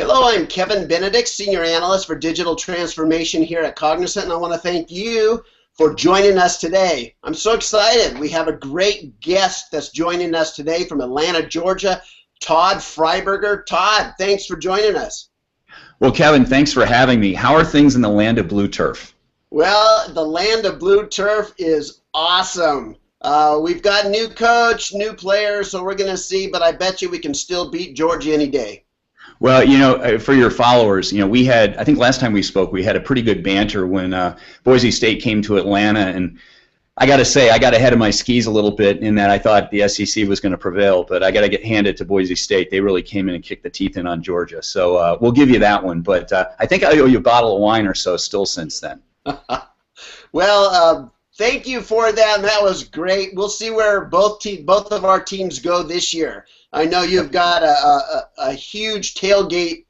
Hello, I'm Kevin Benedict, Senior Analyst for Digital Transformation here at Cognizant, and I want to thank you for joining us today. I'm so excited. We have a great guest that's joining us today from Atlanta, Georgia, Todd Fryburger. Todd, thanks for joining us. Well, Kevin, thanks for having me. How are things in the land of blue turf? Well, the land of blue turf is awesome. We've got new coach, new players, so we're going to see, but I bet you we can still beat Georgia any day. Well, you know, for your followers, you know, we had, I think last time we spoke, we had a pretty good banter when Boise State came to Atlanta, and I got to say, I got ahead of my skis a little bit in that I thought the SEC was going to prevail, but I got to get handed to Boise State. They really came in and kicked the teeth in on Georgia, so we'll give you that one, but I think I owe you a bottle of wine or so still since then. Well, thank you for that, and that was great. We'll see where both of our teams go this year. I know you've got a huge tailgate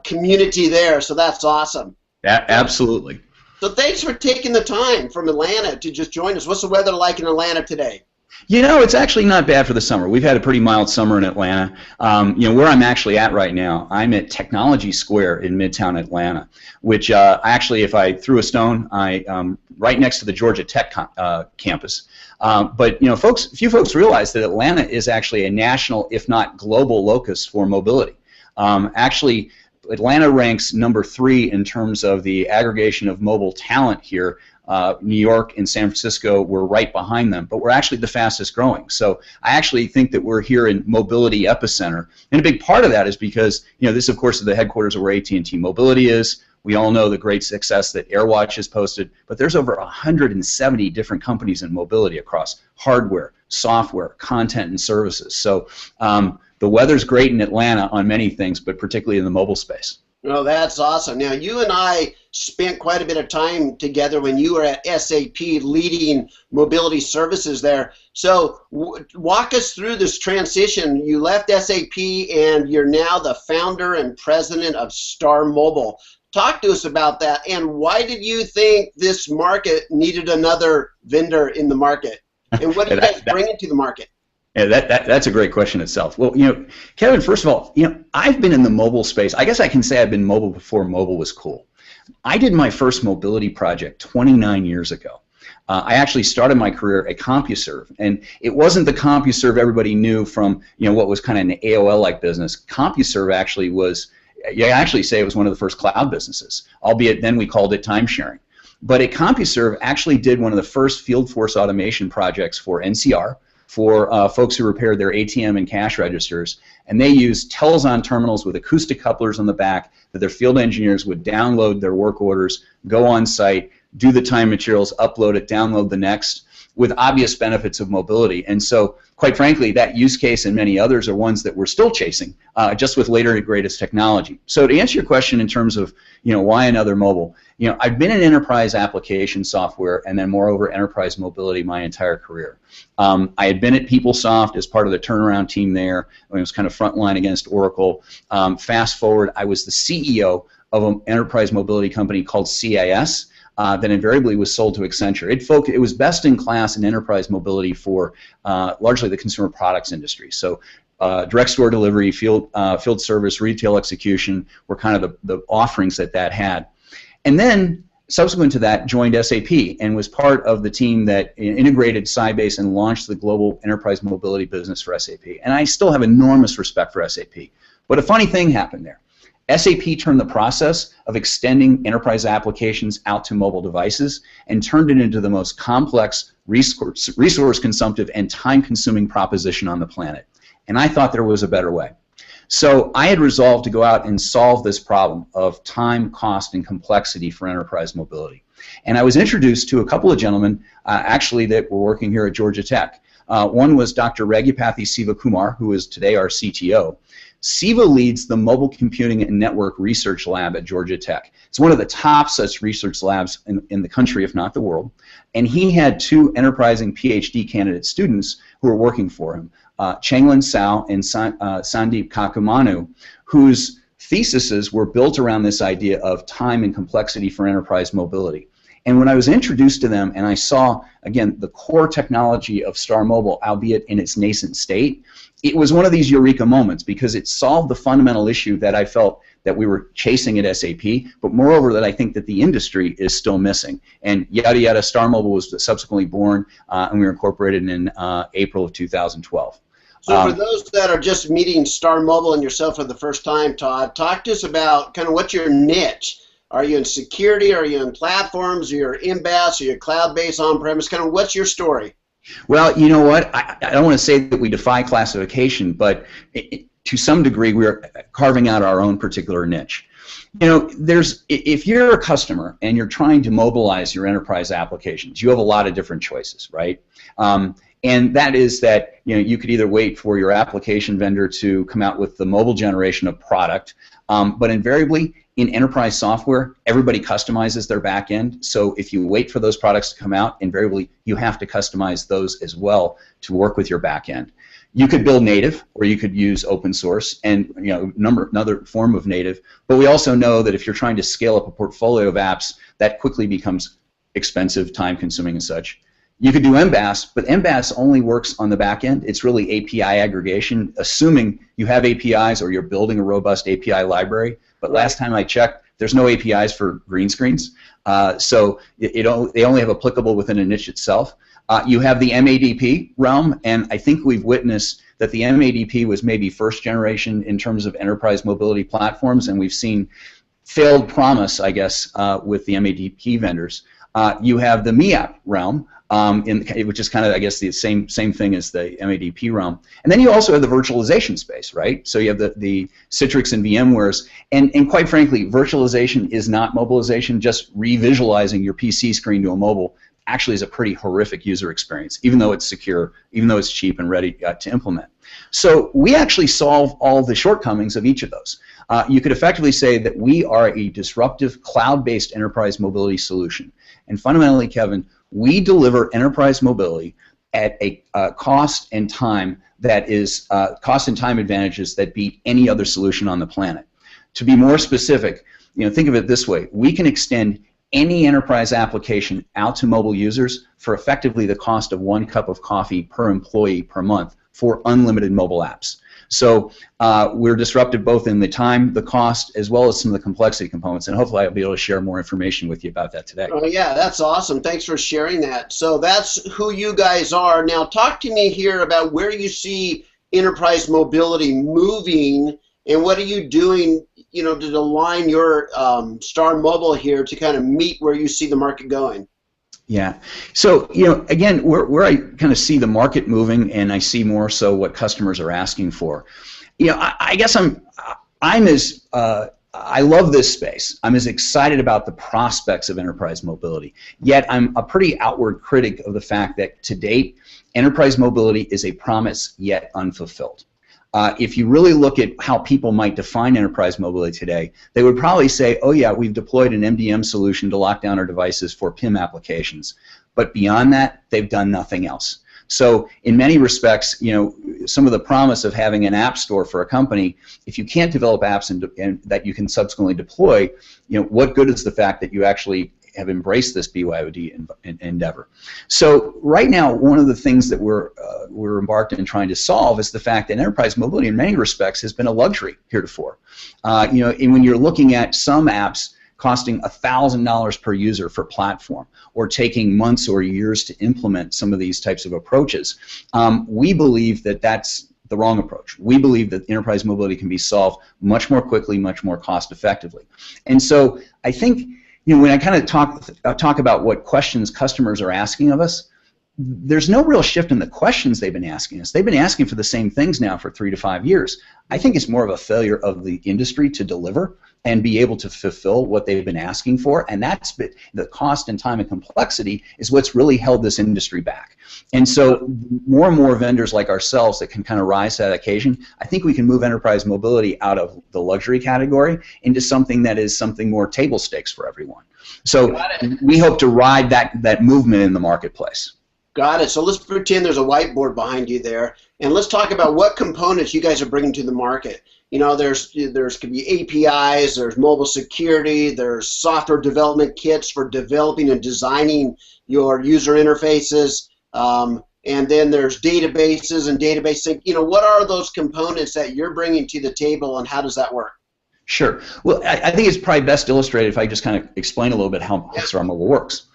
community there, so that's awesome. Absolutely. So thanks for taking the time from Atlanta to just join us. What's the weather like in Atlanta today? You know, it's actually not bad for the summer. We've had a pretty mild summer in Atlanta. You know, where I'm actually at right now, I'm at Technology Square in Midtown Atlanta, which actually, if I threw a stone, I'm right next to the Georgia Tech campus. But, you know, few folks realize that Atlanta is actually a national, if not global, locus for mobility. Actually, Atlanta ranks number 3 in terms of the aggregation of mobile talent here. New York and San Francisco were right behind them, but we're actually the fastest growing. So I actually think that we're here in mobility epicenter, and a big part of that is because, you know, this of course is the headquarters of where AT&T Mobility is. We all know the great success that AirWatch has posted, but there's over 170 different companies in mobility across hardware, software, content, and services. So the weather's great in Atlanta on many things, but particularly in the mobile space. Well, that's awesome. Now, you and I spent quite a bit of time together when you were at SAP leading mobility services there. So walk us through this transition. You left SAP and you're now the founder and president of StarMobile. Talk to us about that, and why did you think this market needed another vendor in the market? And what do you guys bring into the market? Yeah, that's a great question itself. Well, you know, Kevin, first of all, you know, I've been in the mobile space. I guess I can say I've been mobile before mobile was cool. I did my first mobility project 29 years ago. I actually started my career at CompuServe, and it wasn't the CompuServe everybody knew from, you know, what was kind of an AOL-like business. CompuServe actually was, you actually say it was one of the first cloud businesses, albeit then we called it time sharing. But at CompuServe actually did one of the first field force automation projects for NCR, for folks who repaired their ATM and cash registers, and they used Telzon terminals with acoustic couplers on the back that their field engineers would download their work orders, go on site, do the time materials, upload it, download the next, with obvious benefits of mobility. And so, quite frankly, that use case and many others are ones that we're still chasing, just with later and greatest technology. So to answer your question in terms of, you know, why another mobile, you know, I've been in enterprise application software and then moreover enterprise mobility my entire career. I had been at PeopleSoft as part of the turnaround team there. I was kind of frontline against Oracle. Fast forward, I was the CEO of an enterprise mobility company called CIS. That invariably was sold to Accenture. It was best in class in enterprise mobility for largely the consumer products industry. So direct store delivery, field service, retail execution were kind of the offerings that had. And then subsequent to that joined SAP and was part of the team that integrated Sybase and launched the global enterprise mobility business for SAP. And I still have enormous respect for SAP. But a funny thing happened there. SAP turned the process of extending enterprise applications out to mobile devices and turned it into the most complex, resource-consumptive, and time-consuming proposition on the planet. And I thought there was a better way. So I had resolved to go out and solve this problem of time, cost, and complexity for enterprise mobility. And I was introduced to a couple of gentlemen, actually, that were working here at Georgia Tech. One was Dr. Raghupathy Sivakumar, who is today our CTO. Siva leads the Mobile Computing and Network Research Lab at Georgia Tech. It's one of the top such research labs in the country, if not the world. And he had 2 enterprising PhD candidate students who were working for him, Changlin Sao and Sandeep Kakumanu, whose theses were built around this idea of time and complexity for enterprise mobility. And when I was introduced to them and I saw, again, the core technology of StarMobile, albeit in its nascent state, it was one of these eureka moments because it solved the fundamental issue that I felt that we were chasing at SAP, but moreover that I think that the industry is still missing. And yada yada, StarMobile was subsequently born, and we were incorporated in April of 2012. So for those that are just meeting StarMobile and yourself for the first time, Todd, talk to us about kind of what's your niche. Are you in security? Are you in platforms? Are you in BaaS? Are you cloud-based, on-premise? Kind of what's your story? Well, you know what? I don't want to say that we defy classification, but to some degree we're carving out our own particular niche. You know, if you're a customer and you're trying to mobilize your enterprise applications, you have a lot of different choices, right? And that is that, you know, you could either wait for your application vendor to come out with the mobile generation of product, but invariably in enterprise software, everybody customizes their back end. So if you wait for those products to come out, invariably you have to customize those as well to work with your back end. You could build native, or you could use open source, and another form of native. But we also know that if you're trying to scale up a portfolio of apps, that quickly becomes expensive, time-consuming, and such. You could do MBaaS, but MBaaS only works on the back end. It's really API aggregation, assuming you have APIs or you're building a robust API library. But last time I checked, there's no APIs for green screens, so they only have applicable within a niche itself. You have the MADP realm, and I think we've witnessed that the MADP was maybe first generation in terms of enterprise mobility platforms, and we've seen failed promise, I guess, with the MADP vendors. You have the MEAP realm, which is kind of, I guess, the same thing as the MADP realm. And then you also have the virtualization space, right? So you have the Citrix and VMwares, and quite frankly, virtualization is not mobilization. Just revisualizing your PC screen to a mobile actually is a pretty horrific user experience, even though it's secure, even though it's cheap and ready to implement. So we actually solve all the shortcomings of each of those. You could effectively say that we are a disruptive cloud-based enterprise mobility solution. And fundamentally, Kevin, we deliver enterprise mobility at a cost and time that is cost and time advantages that beat any other solution on the planet. To be more specific, think of it this way: we can extend any enterprise application out to mobile users for effectively the cost of 1 cup of coffee per employee per month for unlimited mobile apps. So we're disruptive both in the time, the cost, as well as some of the complexity components, and hopefully I'll be able to share more information with you about that today. Oh yeah, that's awesome. Thanks for sharing that. So that's who you guys are. Now talk to me here about where you see enterprise mobility moving, and what are you doing, to align your StarMobile here to kind of meet where you see the market going. Yeah. So, again, where I kind of see the market moving, and I see more so what customers are asking for. I guess I love this space. I'm as excited about the prospects of enterprise mobility. Yet I'm a pretty outward critic of the fact that to date, enterprise mobility is a promise yet unfulfilled. If you really look at how people might define enterprise mobility today, they would probably say, oh yeah, we've deployed an MDM solution to lock down our devices for PIM applications. But beyond that, they've done nothing else. So in many respects, some of the promise of having an app store for a company, if you can't develop apps and that you can subsequently deploy, what good is the fact that you actually have embraced this BYOD endeavor? So right now, one of the things that we're embarked in trying to solve is the fact that enterprise mobility, in many respects, has been a luxury heretofore. And when you're looking at some apps costing $1,000 per user for platform, or taking months or years to implement some of these types of approaches, we believe that that's the wrong approach. We believe that enterprise mobility can be solved much more quickly, much more cost effectively. And so I think, when I kind of talk about what questions customers are asking of us, there's no real shift in the questions they've been asking us. They've been asking for the same things now for 3 to 5 years. I think it's more of a failure of the industry to deliver and be able to fulfill what they've been asking for, and that's the cost and time and complexity is what's really held this industry back. And so more and more vendors like ourselves that can kind of rise to that occasion, I think we can move enterprise mobility out of the luxury category into something that is something more table stakes for everyone. So we hope to ride that movement in the marketplace. Got it. So let's pretend there's a whiteboard behind you there. And let's talk about what components you guys are bringing to the market. You know, there's could be APIs, there's mobile security, there's software development kits for developing and designing your user interfaces, and then there's databases and database sync. You know, what are those components that you're bringing to the table, and how does that work? Sure. Well, I think it's probably best illustrated if I just kind of explain a little bit how StarMobile works.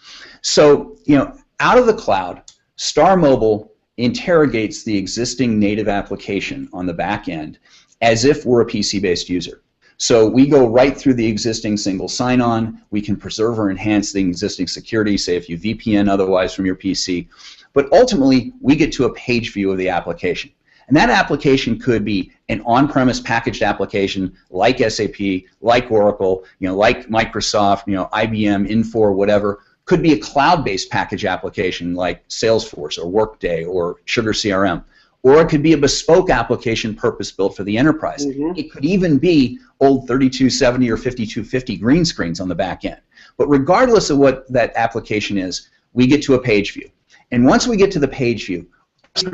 So, you know, out of the cloud, StarMobile interrogates the existing native application on the back end as if we're a PC-based user. So we go right through the existing single sign-on. We can preserve or enhance the existing security, say if you VPN otherwise from your PC. But ultimately, we get to a page view of the application. And that application could be an on-premise packaged application like SAP, like Oracle, you know, like Microsoft, you know, IBM, Infor, whatever. Could be a cloud-based package application like Salesforce or Workday or Sugar CRM. Or it could be a bespoke application purpose-built for the enterprise. It could even be old 3270 or 5250 green screens on the back end. But regardless of what that application is, we get to a page view. And once we get to the page view,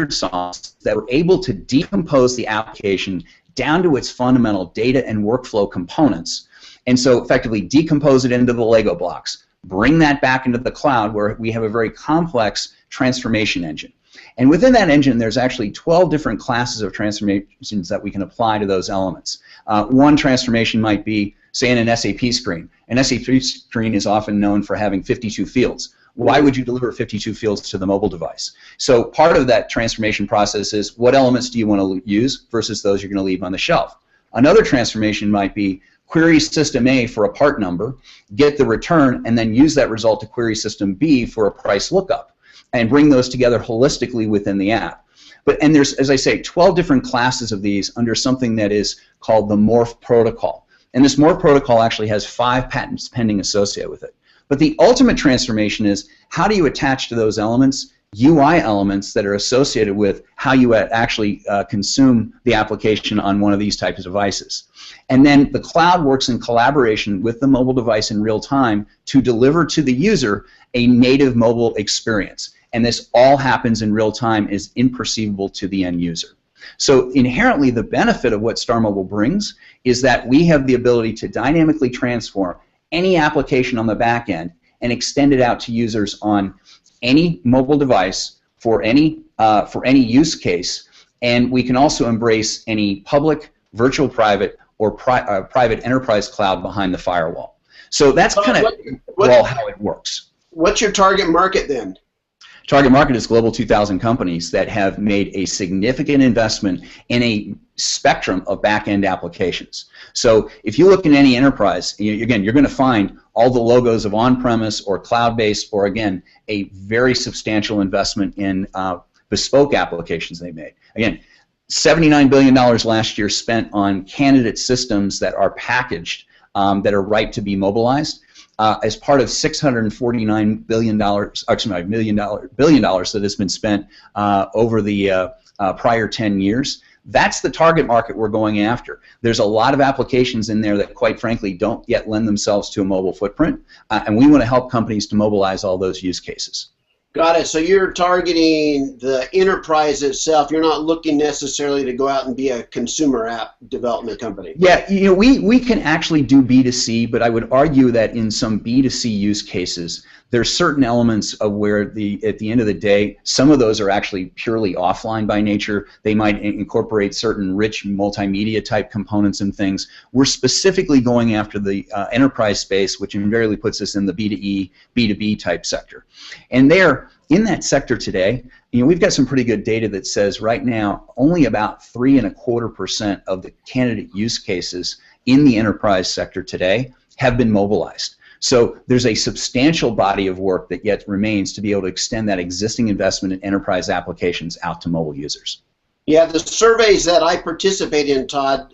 songs that we're able to decompose the application down to its fundamental data and workflow components, and so effectively decompose it into the Lego blocks, bring that back into the cloud where we have a very complex transformation engine. And within that engine, there's actually 12 different classes of transformations that we can apply to those elements. One transformation might be, say, in an SAP screen. An SAP screen is often known for having 52 fields. Why would you deliver 52 fields to the mobile device? So part of that transformation process is what elements do you want to use versus those you're going to leave on the shelf. Another transformation might be query system A for a part number, get the return, and then use that result to query system B for a price lookup, and bring those together holistically within the app. And there's, as I say, 12 different classes of these under something that is called the Morph protocol. And this Morph protocol actually has 5 patents pending associated with it. But the ultimate transformation is how do you attach to those elements UI elements that are associated with how you actually consume the application on one of these types of devices. And then the cloud works in collaboration with the mobile device in real time to deliver to the user a native mobile experience. And this all happens in real time, is imperceivable to the end user. So inherently the benefit of what StarMobile brings is that we have the ability to dynamically transform any application on the back end and extend it out to users on any mobile device for any use case, and we can also embrace any public, virtual private, or private enterprise cloud behind the firewall. So that's kind of how it works. What's your target market then? Target market is Global 2000 companies that have made a significant investment in a spectrum of back-end applications. So if you look in any enterprise, again, you're going to find all the logos of on-premise or cloud-based, or again, a very substantial investment in bespoke applications they made. Again, $79 billion last year spent on candidate systems that are packaged, that are ripe to be mobilized. As part of $649 billion, billion dollars that has been spent over the prior 10 years. That's the target market we're going after. There's a lot of applications in there that, quite frankly, don't yet lend themselves to a mobile footprint, and we want to help companies to mobilize all those use cases. Got it. So you're targeting the enterprise itself. You're not looking necessarily to go out and be a consumer app development company. Yeah, you know, we can actually do B2C, but I would argue that in some B2C use cases, there's certain elements of where at the end of the day, some of those are actually purely offline by nature. They might incorporate certain rich multimedia type components and things. We're specifically going after the enterprise space, which invariably puts us in the B2E, B2B type sector. And there, in that sector today, you know, we've got some pretty good data that says right now only about 3.25% of the candidate use cases in the enterprise sector today have been mobilized. So there's a substantial body of work that yet remains to be able to extend that existing investment in enterprise applications out to mobile users. Yeah, the surveys that I participate in, Todd,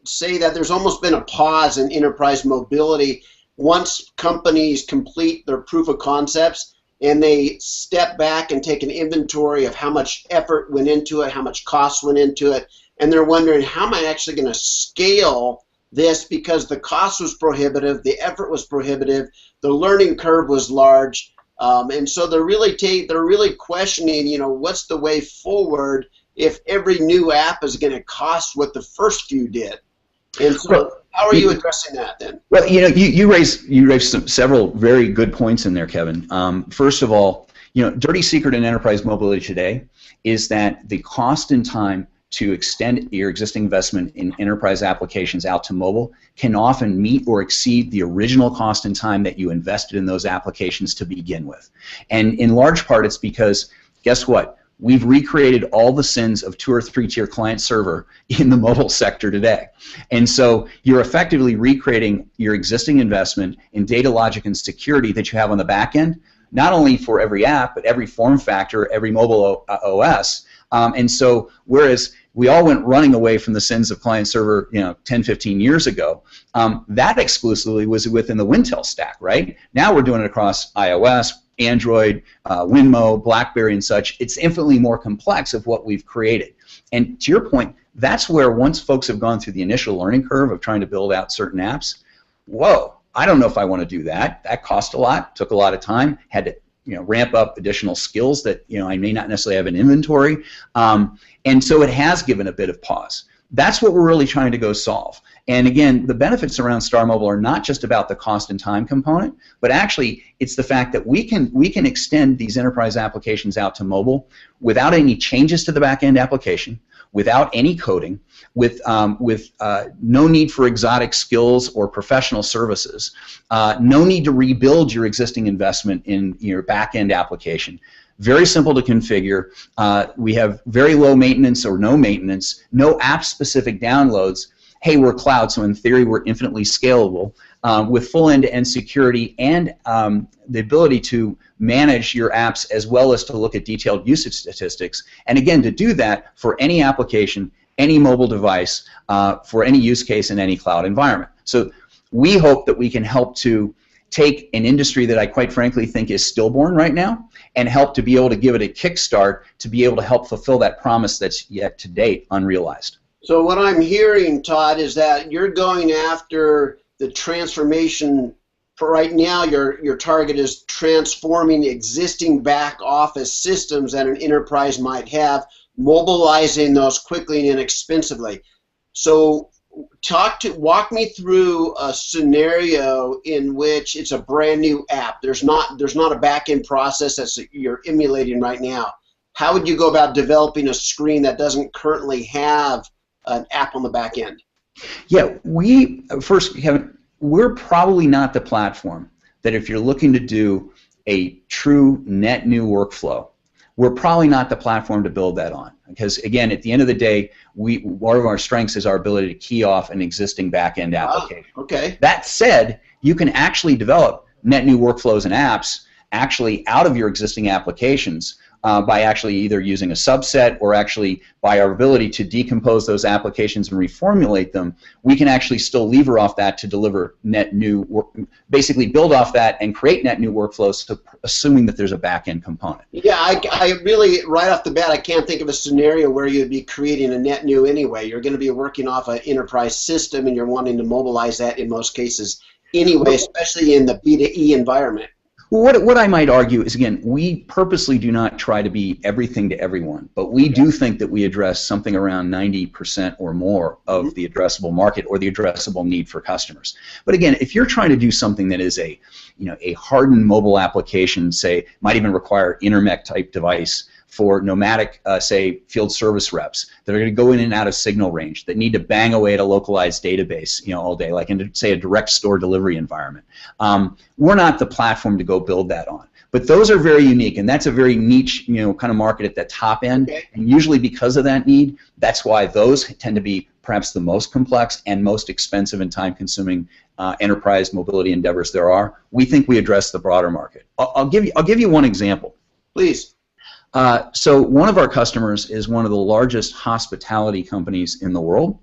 say that there's almost been a pause in enterprise mobility once companies complete their proof of concepts and they step back and take an inventory of how much effort went into it, how much cost went into it, and they're wondering, how am I actually going to scale this, because the cost was prohibitive, the effort was prohibitive, the learning curve was large, and so they're really questioning, what's the way forward if every new app is going to cost what the first few did. And so how are you addressing that then? Well, you raised several very good points in there, Kevin. First of all, dirty secret in enterprise mobility today is that the cost and time to extend your existing investment in enterprise applications out to mobile can often meet or exceed the original cost and time that you invested in those applications to begin with. And in large part, it's because, guess what? We've recreated all the sins of 2 or 3 tier client server in the mobile sector today. And so you're effectively recreating your existing investment in data logic and security that you have on the back end, not only for every app, but every form factor, every mobile OS. And so whereas we all went running away from the sins of client server 10, 15 years ago, that exclusively was within the Wintel stack, right? Now we're doing it across iOS, Android, Winmo, BlackBerry, and such. It's infinitely more complex of what we've created. And to your point, that's where once folks have gone through the initial learning curve of trying to build out certain apps, whoa, I don't know if I want to do that. That cost a lot, took a lot of time, had to ramp up additional skills that I may not necessarily have in inventory. And so it has given a bit of pause. That's what we're really trying to go solve. And again, the benefits around StarMobile are not just about the cost and time component, but actually it's the fact that we can extend these enterprise applications out to mobile without any changes to the back-end application, without any coding, with no need for exotic skills or professional services, no need to rebuild your existing investment in your back-end application. Very simple to configure. We have very low maintenance or no maintenance, no app-specific downloads. Hey, we're cloud, so in theory we're infinitely scalable with full end-to-end security and the ability to manage your apps as well as to look at detailed usage statistics. And again, to do that for any application, any mobile device, for any use case in any cloud environment. So we hope that we can help to take an industry that I quite frankly think is stillborn right now and help to be able to give it a kickstart to be able to help fulfill that promise that's yet to date unrealized. So what I'm hearing, Todd, is that you're going after the transformation. For right now, your target is transforming existing back office systems that an enterprise might have, mobilizing those quickly and inexpensively. So walk me through a scenario in which it's a brand new app. There's not a back-end process that you're emulating right now. How would you go about developing a screen that doesn't currently have an app on the back end? Yeah, Kevin, we're probably not the platform that if you're looking to do a true net new workflow, we're probably not the platform to build that on. Because again, at the end of the day, one of our strengths is our ability to key off an existing back-end application. Okay. That said, you can actually develop net new workflows and apps actually out of your existing applications by actually either using a subset or actually by our ability to decompose those applications and reformulate them. We can actually still lever off that to deliver net new, basically build off that and create net new workflows, assuming that there's a back-end component. Yeah, I really, right off the bat, I can't think of a scenario where you'd be creating a net new anyway. You're going to be working off an enterprise system and you're wanting to mobilize that in most cases anyway, especially in the B2E environment. What I might argue is, again, we purposely do not try to be everything to everyone, but we do think that we address something around 90% or more of the addressable market or the addressable need for customers. But again, if you're trying to do something that is a hardened mobile application, say, might even require intermec type device for nomadic, say, field service reps that are going to go in and out of signal range, that need to bang away at a localized database, all day, like in, say, a direct store delivery environment. We're not the platform to go build that on. But those are very unique, and that's a very niche, kind of market at the top end. Okay. And usually because of that need, that's why those tend to be perhaps the most complex and most expensive and time-consuming enterprise mobility endeavors there are. We think we address the broader market. I'll give you one example. Please. So one of our customers is one of the largest hospitality companies in the world.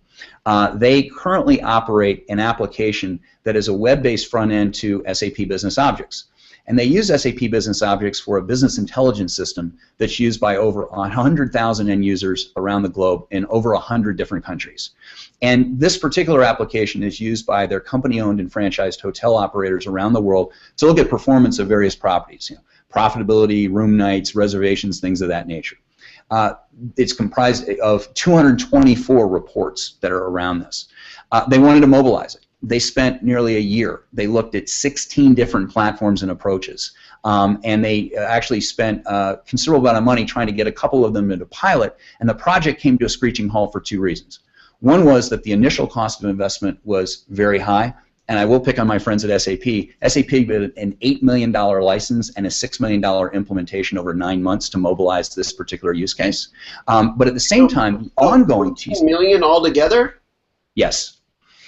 They currently operate an application that is a web-based front end to SAP Business Objects. And they use SAP Business Objects for a business intelligence system that's used by over 100,000 end users around the globe in over 100 different countries. And this particular application is used by their company-owned and franchised hotel operators around the world to look at performance of various properties, profitability, room nights, reservations, things of that nature. It's comprised of 224 reports that are around this. They wanted to mobilize it. They spent nearly a year. They looked at 16 different platforms and approaches, and they actually spent a considerable amount of money trying to get a couple of them into pilot, and the project came to a screeching halt for two reasons. One was that the initial cost of investment was very high, and I will pick on my friends at SAP. SAP did an $8 million license and a $6 million implementation over 9 months to mobilize this particular use case. But at the same time, the ongoing $14 million altogether? Yes.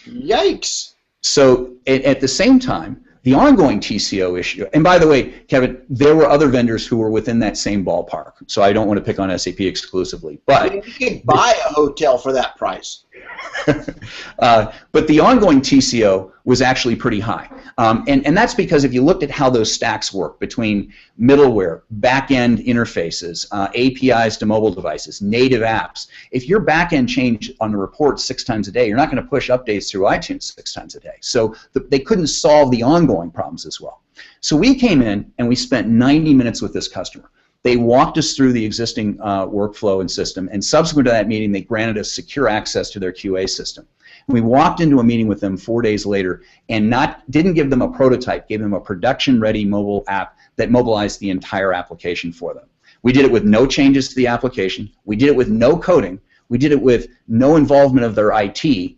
Yikes. So at the same time, the ongoing TCO issue, and by the way, Kevin, there were other vendors who were within that same ballpark, so I don't want to pick on SAP exclusively. But I mean, you could buy a hotel for that price. But the ongoing TCO was actually pretty high. And that's because if you looked at how those stacks work between middleware, back-end interfaces, APIs to mobile devices, native apps, if your back-end changed on the report 6 times a day, you're not going to push updates through iTunes 6 times a day. So they couldn't solve the ongoing problems as well. So we came in and we spent 90 minutes with this customer. They walked us through the existing workflow and system, and subsequent to that meeting, they granted us secure access to their QA system. We walked into a meeting with them 4 days later and didn't give them a prototype, gave them a production-ready mobile app that mobilized the entire application for them. We did it with no changes to the application. We did it with no coding. We did it with no involvement of their IT.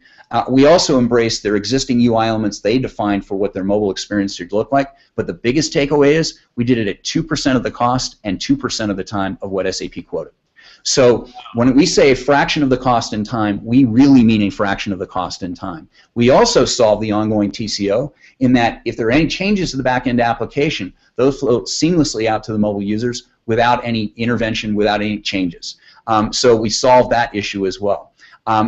We also embraced their existing UI elements they defined for what their mobile experience should look like, but the biggest takeaway is we did it at 2% of the cost and 2% of the time of what SAP quoted. So when we say a fraction of the cost and time, we really mean a fraction of the cost and time. We also solve the ongoing TCO in that if there are any changes to the back-end application, those flow seamlessly out to the mobile users without any intervention, without any changes. So we solve that issue as well.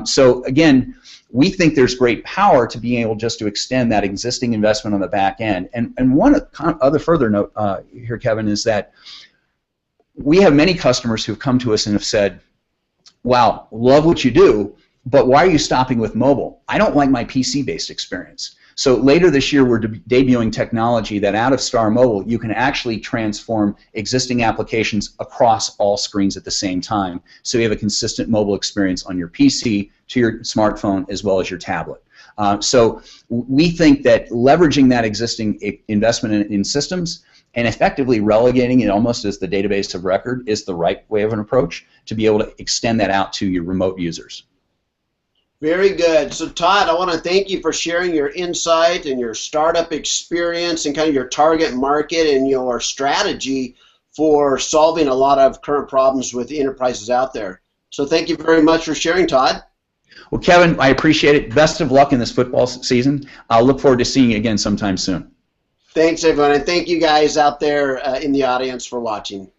So again, we think there's great power to being able just to extend that existing investment on the back end. And one other further note here, Kevin, is that we have many customers who have come to us and have said, wow, love what you do, but why are you stopping with mobile? I don't like my PC-based experience. So later this year, we're debuting technology that out of StarMobile, you can actually transform existing applications across all screens at the same time. So you have a consistent mobile experience on your PC, to your smartphone, as well as your tablet. So we think that leveraging that existing investment in systems and effectively relegating it almost as the database of record is the right way of an approach to be able to extend that out to your remote users. Very good. So Todd, I want to thank you for sharing your insight and your startup experience and kind of your target market and your strategy for solving a lot of current problems with enterprises out there. So thank you very much for sharing, Todd. Well, Kevin, I appreciate it. Best of luck in this football season. I'll look forward to seeing you again sometime soon. Thanks, everyone, and thank you guys out there in the audience for watching.